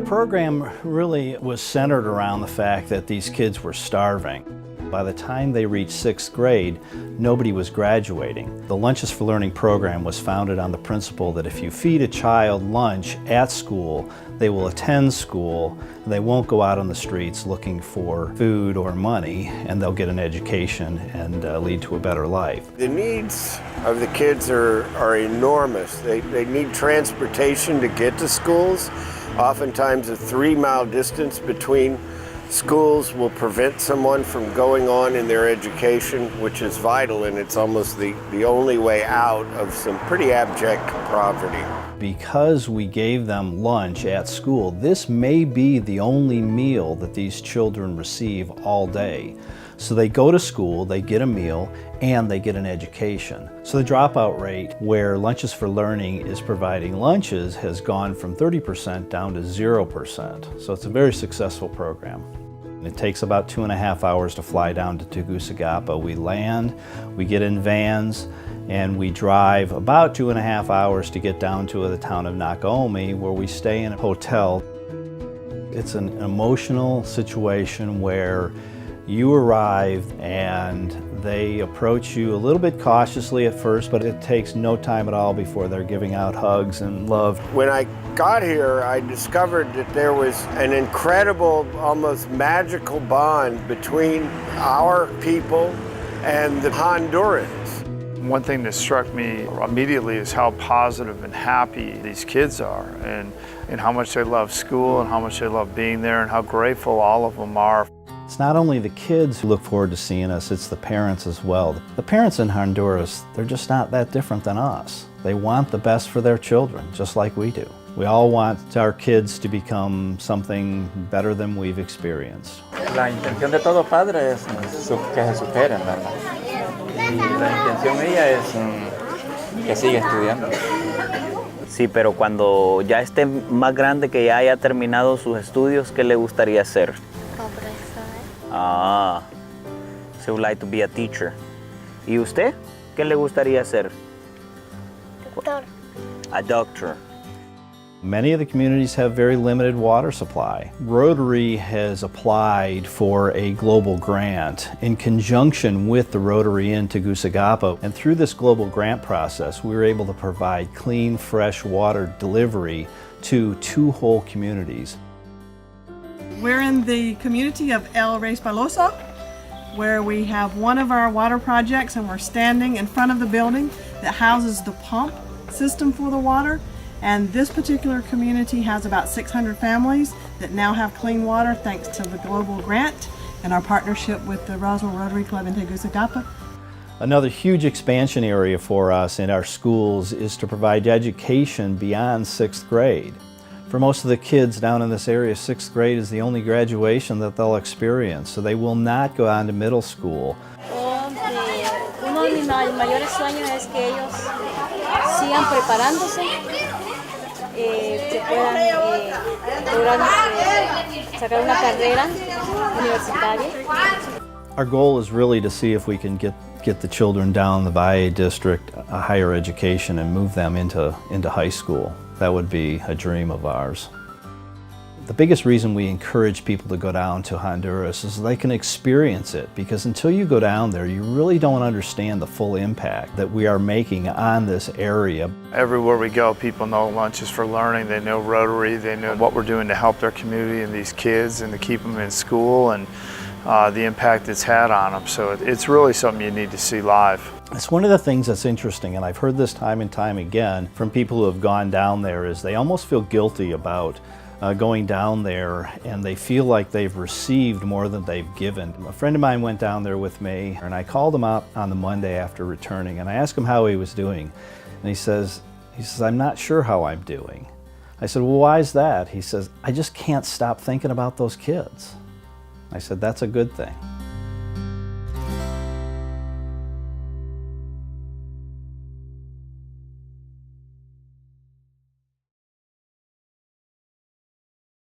program really was centered around the fact that these kids were starving. By the time they reached 6th grade, nobody was graduating. The Lunches for Learning program was founded on the principle that if you feed a child lunch at school, they will attend school, and they won't go out on the streets looking for food or money, and they'll get an education and lead to a better life. The needs of the kids are enormous. They need transportation to get to schools. Oftentimes a 3-mile distance between schools will prevent someone from going on in their education, which is vital, and it's almost the only way out of some pretty abject poverty. Because we gave them lunch at school, this may be the only meal that these children receive all day. So they go to school, they get a meal, and they get an education. So the dropout rate where Lunches for Learning is providing lunches has gone from 30% down to 0%. So it's a very successful program. It takes about 2.5 hours to fly down to Tegucigalpa. We land, we get in vans, and we drive about 2.5 hours to get down to the town of Nacaome, where we stay in a hotel. It's an emotional situation where you arrive and they approach you a little bit cautiously at first, but it takes no time at all before they're giving out hugs and love. When I got here, I discovered that there was an incredible, almost magical bond between our people and the Hondurans. One thing that struck me immediately is how positive and happy these kids are, and how much they love school and how much they love being there and how grateful all of them are. It's not only the kids who look forward to seeing us, it's the parents as well. The parents in Honduras, they're just not that different than us. They want the best for their children, just like we do. We all want our kids to become something better than we've experienced. La intención de todo padre es que se superen, ¿verdad? Y la intención de ella es que siga estudiando. Sí, pero cuando ya esté más grande, que ya haya terminado sus estudios, ¿qué le gustaría hacer? Ah, so would like to be a teacher. ¿Y usted? ¿Qué le gustaría hacer? Doctor. A doctor. Many of the communities have very limited water supply. Rotary has applied for a global grant in conjunction with the Rotary in Tegucigalpa. And through this global grant process, we were able to provide clean, fresh water delivery to 2 whole communities. We're in the community of El Resbaloso, where we have one of our water projects, and we're standing in front of the building that houses the pump system for the water. And this particular community has about 600 families that now have clean water thanks to the global grant and our partnership with the Roswell Rotary Club in Tegucigalpa. Another huge expansion area for us in our schools is to provide education beyond 6th grade. For most of the kids down in this area, 6th grade is the only graduation that they'll experience, so they will not go on to middle school. Uno de mis mayores sueños es que ellos sigan preparándose, que puedan lograr sacar una carrera universitaria. Our goal is really to see if we can get the children down the Valle District a higher education and move them into high school. That would be a dream of ours. The biggest reason we encourage people to go down to Honduras is so they can experience it, because until you go down there, you really don't understand the full impact that we are making on this area. Everywhere we go, people know Lunches for Learning, they know Rotary, they know what we're doing to help their community and these kids and to keep them in school, and the impact it's had on them. So it's really something you need to see live. It's one of the things that's interesting, and I've heard this time and time again from people who have gone down there, is they almost feel guilty about going down there, and they feel like they've received more than they've given. A friend of mine went down there with me, and I called him up on the Monday after returning, and I asked him how he was doing. And he says, I'm not sure how I'm doing. I said, well, why is that? He says, I just can't stop thinking about those kids. I said, that's a good thing.